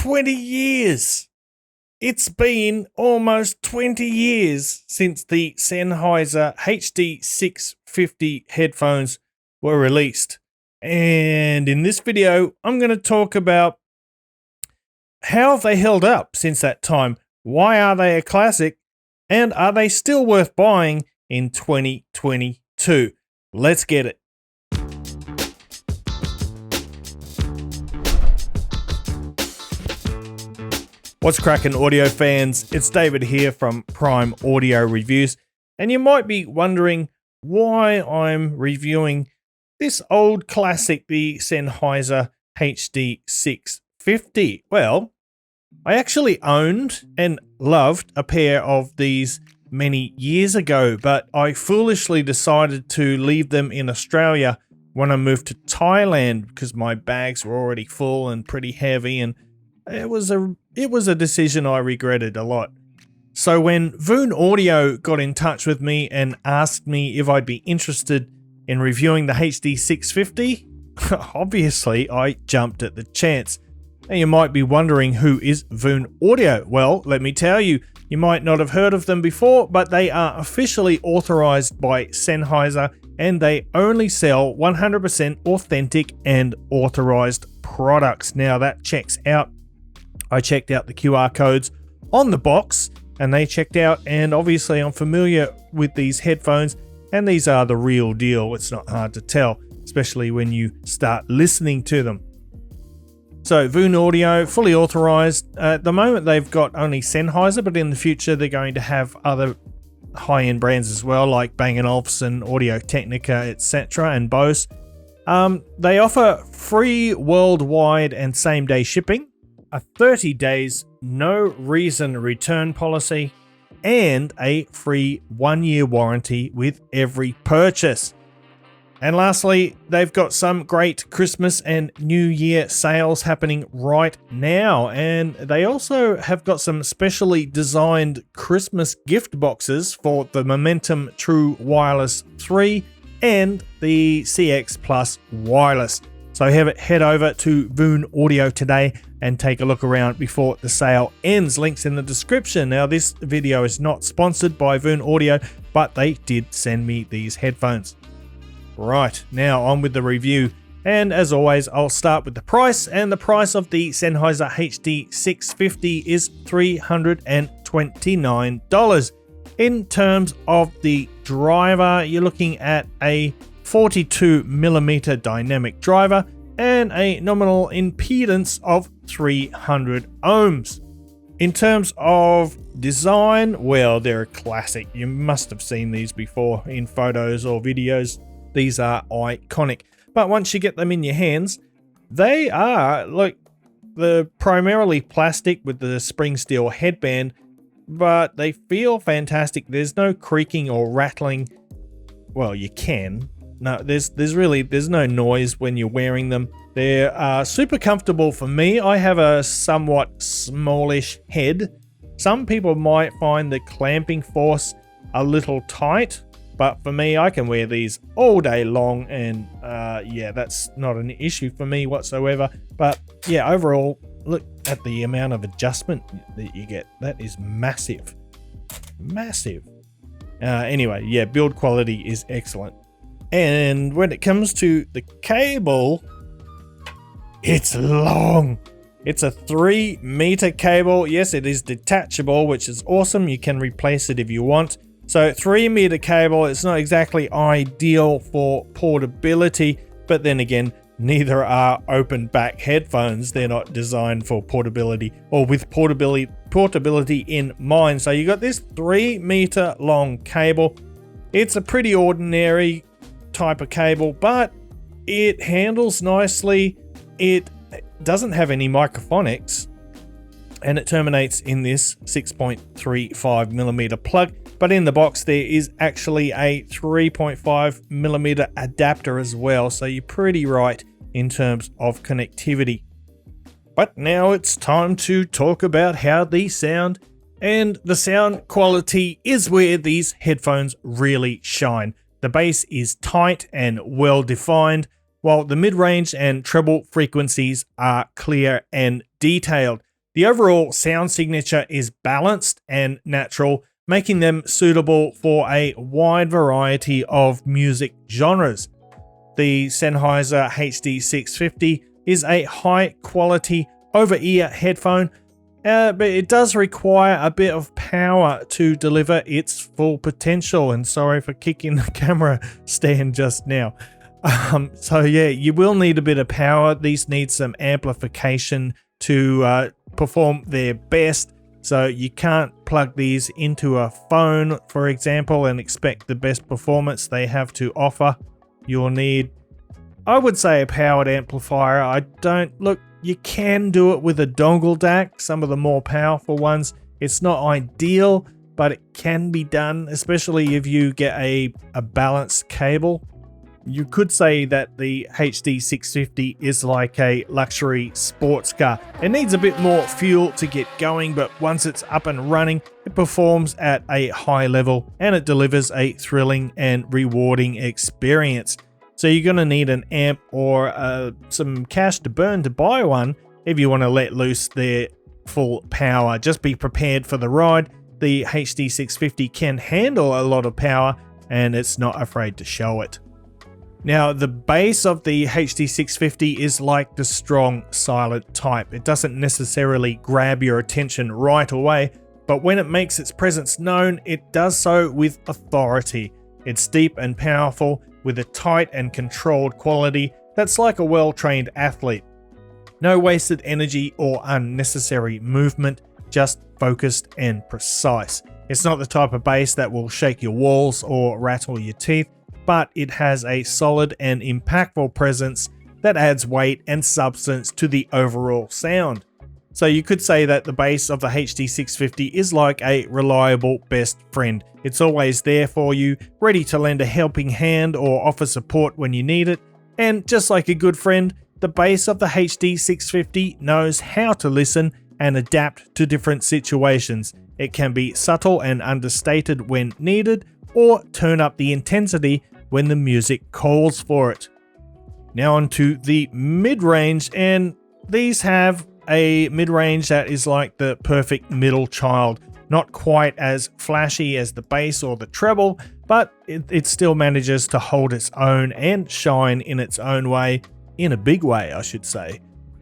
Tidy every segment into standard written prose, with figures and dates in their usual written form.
20 years. It's been almost 20 years since the Sennheiser HD650 headphones were released. And in this video, I'm going to talk about how have they held up since that time, why are they a classic, and are they still worth buying in 2022? Let's get it. What's cracking, audio fans? It's David here from Prime Audio Reviews, and you might be wondering why I'm reviewing this old classic, the Sennheiser HD650. Well, I actually owned and loved a pair of these many years ago, but I foolishly decided to leave them in Australia when I moved to Thailand because my bags were already full and pretty heavy, and it was a decision I regretted a lot. So when Voon Audio got in touch with me and asked me if I'd be interested in reviewing the HD650, obviously I jumped at the chance. And you might be wondering, who is Voon Audio? Well, let me tell you, you might not have heard of them before, but they are officially authorized by Sennheiser, and they only sell 100% authentic and authorized products. Now that checks out. I checked out the QR codes on the box and they checked out, and obviously I'm familiar with these headphones and these are the real deal. It's not hard to tell, especially when you start listening to them. So Voon Audio, fully authorized. At the moment they've got only Sennheiser, but in the future they're going to have other high-end brands as well, like Bang & Olufsen, Audio-Technica, etc. and Bose. They offer free worldwide and same-day shipping, a 30 days no reason return policy, and a free 1-year warranty with every purchase. And lastly, they've got some great Christmas and New Year sales happening right now, and they also have got some specially designed Christmas gift boxes for the Momentum True Wireless 3 and the CX Plus Wireless. So head over to Voon Audio today and take a look around before the sale ends. Links in the description. Now, this video is not sponsored by Voon Audio, but they did send me these headphones. Right, now on with the review. And as always, I'll start with the price. And the price of the Sennheiser HD650 is $329. In terms of the driver, you're looking at a 42mm dynamic driver and a nominal impedance of 300 ohms. In terms of design, well, they're a classic. You must have seen these before in photos or videos. These are iconic. But once you get them in your hands, they are like the primarily plastic with the spring steel headband, but they feel fantastic. There's no creaking or rattling. Well, you can. No, there's no noise when you're wearing them. They're super comfortable for me. I have a somewhat smallish head. Some people might find the clamping force a little tight, but for me, I can wear these all day long, and yeah, that's not an issue for me whatsoever. But yeah, overall, look at the amount of adjustment that you get. That is massive. Massive. Anyway, yeah, build quality is excellent. And when it comes to the cable, it's long. It's a 3-meter cable. Yes, it is detachable, which is awesome. You can replace it if you want. So 3-meter cable, it's not exactly ideal for portability, but then again, neither are open back headphones. They're not designed for portability or with portability in mind. So you got this 3-meter long cable. It's a pretty ordinary type of cable, but it handles nicely. It doesn't have any microphonics, and it terminates in this 6.35mm plug. But in the box, there is actually a 3.5mm adapter as well, so you're pretty right in terms of connectivity. But now it's time to talk about how these sound, and the sound quality is where these headphones really shine. The bass is tight and well defined, while the mid-range and treble frequencies are clear and detailed. The overall sound signature is balanced and natural, making them suitable for a wide variety of music genres. The Sennheiser HD650 is a high quality over-ear headphone, but it does require a bit of power to deliver its full potential. And sorry for kicking the camera stand just now. So yeah, you will need a bit of power. These need some amplification to perform their best. So you can't plug these into a phone, for example, and expect the best performance they have to offer. You'll need, I would say, a powered amplifier. You can do it with a dongle DAC, some of the more powerful ones. It's not ideal, but it can be done, especially if you get a balanced cable. You could say that the HD650 is like a luxury sports car. It needs a bit more fuel to get going, but once it's up and running, it performs at a high level and it delivers a thrilling and rewarding experience. So you're going to need an amp or some cash to burn to buy one if you want to let loose their full power. Just be prepared for the ride. The HD650 can handle a lot of power and it's not afraid to show it. Now, the bass of the HD650 is like the strong, silent type. It doesn't necessarily grab your attention right away, but when it makes its presence known, it does so with authority. It's deep and powerful, with a tight and controlled quality that's like a well-trained athlete. No wasted energy or unnecessary movement, just focused and precise. It's not the type of bass that will shake your walls or rattle your teeth, but it has a solid and impactful presence that adds weight and substance to the overall sound. So you could say that the bass of the HD650 is like a reliable best friend. It's always there for you, ready to lend a helping hand or offer support when you need it. And just like a good friend, the bass of the HD650 knows how to listen and adapt to different situations. It can be subtle and understated when needed, or turn up the intensity when the music calls for it. Now onto the mid-range, and these have a mid-range that is like the perfect middle child. Not quite as flashy as the bass or the treble, but it still manages to hold its own and shine in its own way, in a big way I should say.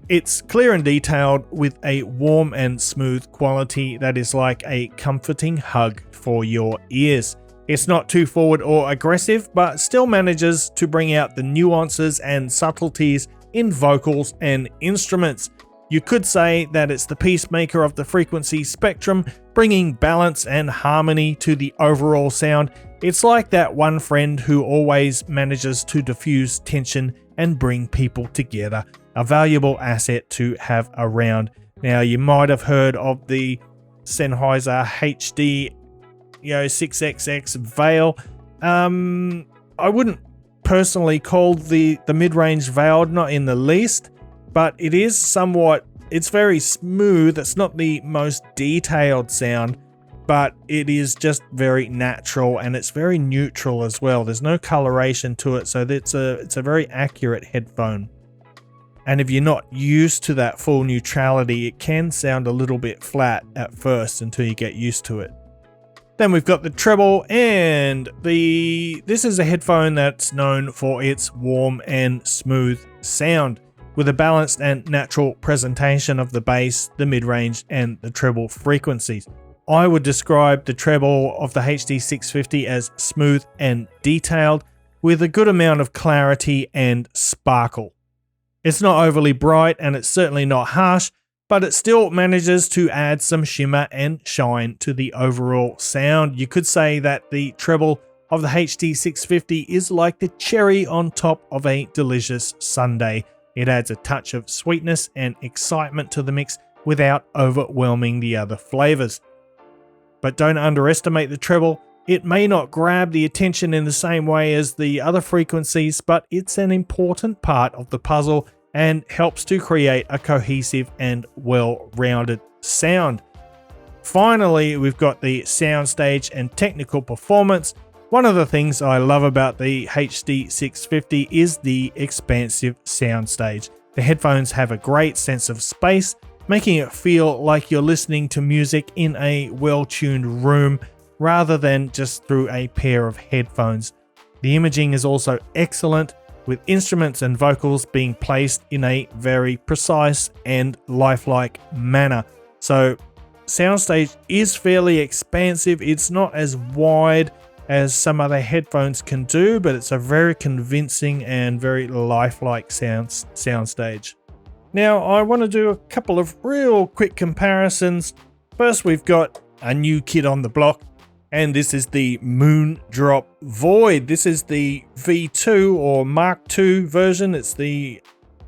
It's clear and detailed with a warm and smooth quality that is like a comforting hug for your ears. It's not too forward or aggressive, but still manages to bring out the nuances and subtleties in vocals and instruments. You could say that it's the peacemaker of the frequency spectrum, bringing balance and harmony to the overall sound. It's like that one friend who always manages to diffuse tension and bring people together. A valuable asset to have around. Now, you might have heard of the Sennheiser HD 6XX Veil. I wouldn't personally call the mid-range veiled, not in the least, but it is somewhat, it's very smooth. It's not the most detailed sound, but it is just very natural and it's very neutral as well. There's no coloration to it, so it's a very accurate headphone. And if you're not used to that full neutrality, it can sound a little bit flat at first until you get used to it. Then we've got the treble, and this is a headphone that's known for its warm and smooth sound, with a balanced and natural presentation of the bass, the mid-range, and the treble frequencies. I would describe the treble of the HD650 as smooth and detailed, with a good amount of clarity and sparkle. It's not overly bright, and it's certainly not harsh, but it still manages to add some shimmer and shine to the overall sound. You could say that the treble of the HD650 is like the cherry on top of a delicious sundae. It adds a touch of sweetness and excitement to the mix without overwhelming the other flavors. But don't underestimate the treble. It may not grab the attention in the same way as the other frequencies, but it's an important part of the puzzle and helps to create a cohesive and well-rounded sound. Finally, we've got the soundstage and technical performance. One of the things I love about the HD650 is the expansive soundstage. The headphones have a great sense of space, making it feel like you're listening to music in a well-tuned room rather than just through a pair of headphones. The imaging is also excellent, with instruments and vocals being placed in a very precise and lifelike manner. So, soundstage is fairly expansive. It's not as wide as some other headphones can do, but it's a very convincing and very lifelike soundstage. Now, I want to do a couple of real quick comparisons. First, we've got a new kid on the block, and this is the Moondrop Void. This is the V2 or Mark II version. It's the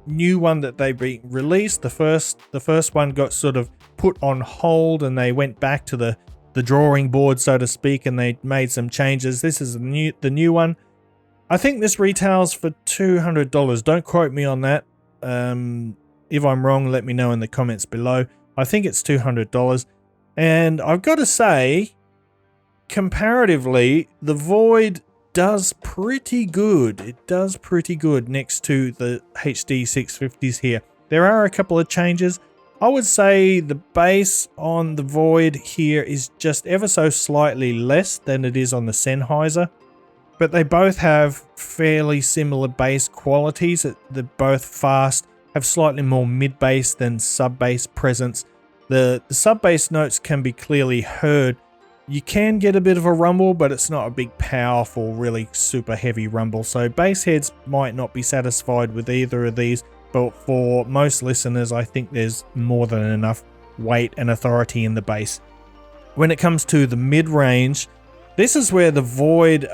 new one that they've released. The first one got sort of put on hold, and they went back to the drawing board, so to speak, and they made some changes. This is the new one. I think this retails for $200. Don't quote me on that. If I'm wrong, let me know in the comments below. I think it's $200. And I've got to say, comparatively, the Void does pretty good. It does pretty good next to the HD650s here. There are a couple of changes. I would say the bass on the Void here is just ever so slightly less than it is on the Sennheiser, but they both have fairly similar bass qualities. They're both fast, have slightly more mid-bass than sub-bass presence. The sub-bass notes can be clearly heard. You can get a bit of a rumble, but it's not a big, powerful, really super heavy rumble. So bass heads might not be satisfied with either of these, but for most listeners, I think there's more than enough weight and authority in the bass. When it comes to the mid-range, this is where the Void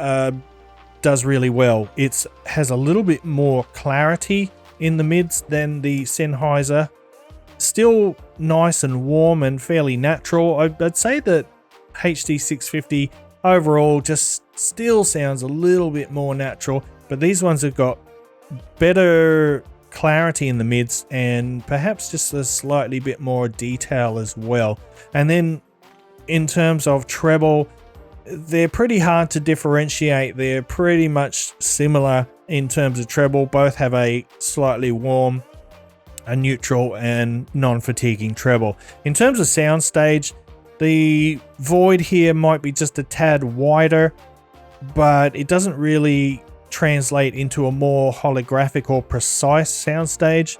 does really well. It has a little bit more clarity in the mids than the Sennheiser. Still nice and warm and fairly natural. I'd say that HD650 overall just still sounds a little bit more natural, but these ones have got better clarity in the mids and perhaps just a slightly bit more detail as well. And then in terms of treble, they're pretty hard to differentiate. They're pretty much similar in terms of treble. Both have a slightly warm, a neutral and non-fatiguing treble. In terms of soundstage, the Void here might be just a tad wider, but it doesn't really translate into a more holographic or precise soundstage.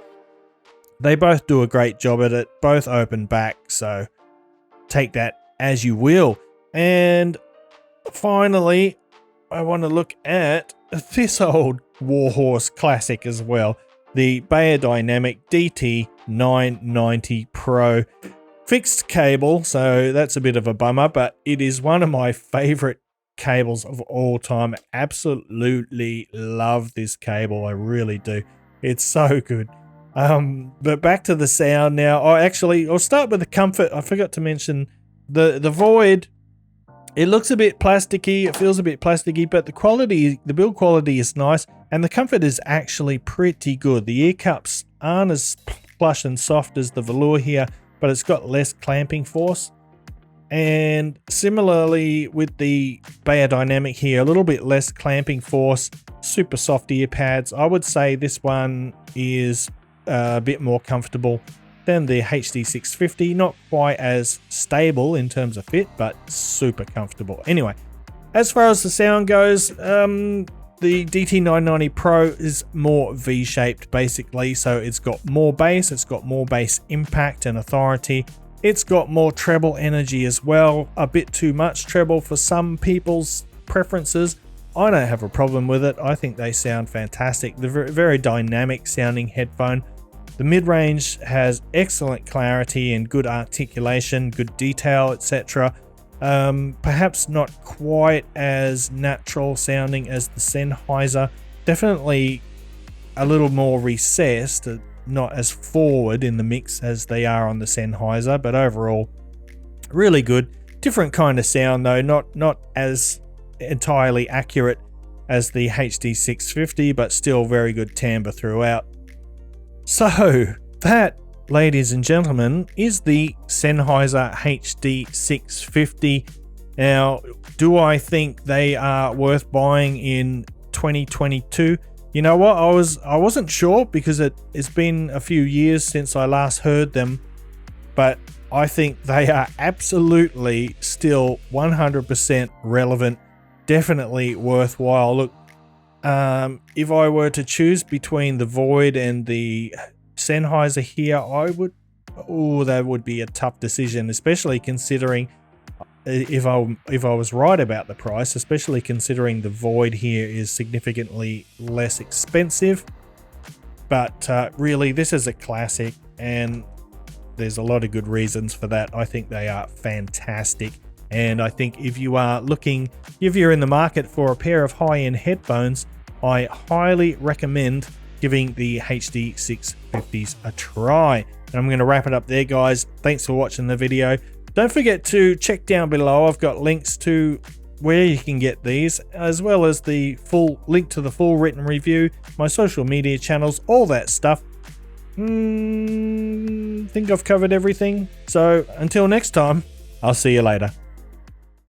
They both do a great job at it, both open back, so take that as you will. And finally, I want to look at this old warhorse classic as well, the Beyerdynamic DT990 Pro. Fixed cable, so that's a bit of a bummer, but it is one of my favorite cables of all time. Absolutely love this cable. I really do. It's so good. But back to the sound now. I'll start with the comfort. I forgot to mention the Void. It looks a bit plasticky. It feels a bit plasticky, but the build quality is nice, and the comfort is actually pretty good. The ear cups aren't as plush and soft as the velour here, but it's got less clamping force. And similarly with the Beyerdynamic here, a little bit less clamping force, super soft ear pads. I would say this one is a bit more comfortable than the HD650. Not quite as stable in terms of fit, but super comfortable. Anyway, as far as the sound goes, the DT990 Pro is more V-shaped basically, so it's got more bass, it's got more bass impact and authority. It's got more treble energy as well, a bit too much treble for some people's preferences. I don't have a problem with it. I think they sound fantastic. They're very dynamic sounding headphone. The mid-range has excellent clarity and good articulation, good detail, etc. Perhaps not quite as natural sounding as the Sennheiser. Definitely a little more recessed, not as forward in the mix as they are on the Sennheiser, but overall really good. Different kind of sound though, not as entirely accurate as the HD650, but still very good timbre throughout. So that, ladies and gentlemen, is the Sennheiser HD650. Now, do I think they are worth buying in 2022? You know what, I wasn't sure because it's been a few years since I last heard them but I think they are absolutely still 100% relevant, definitely worthwhile. Look, if I were to choose between the Void and the Sennheiser here, that would be a tough decision, especially considering if I was right about the price, especially considering the Void here is significantly less expensive. But really, this is a classic, and there's a lot of good reasons for that. I think they are fantastic. And I think if you're in the market for a pair of high-end headphones, I highly recommend giving the HD650s a try. And I'm going to wrap it up there, guys. Thanks for watching the video. Don't forget to check down below. I've got links to where you can get these, as well as the full link to the full written review, my social media channels, all that stuff. Think I've covered everything. So until next time, I'll see you later.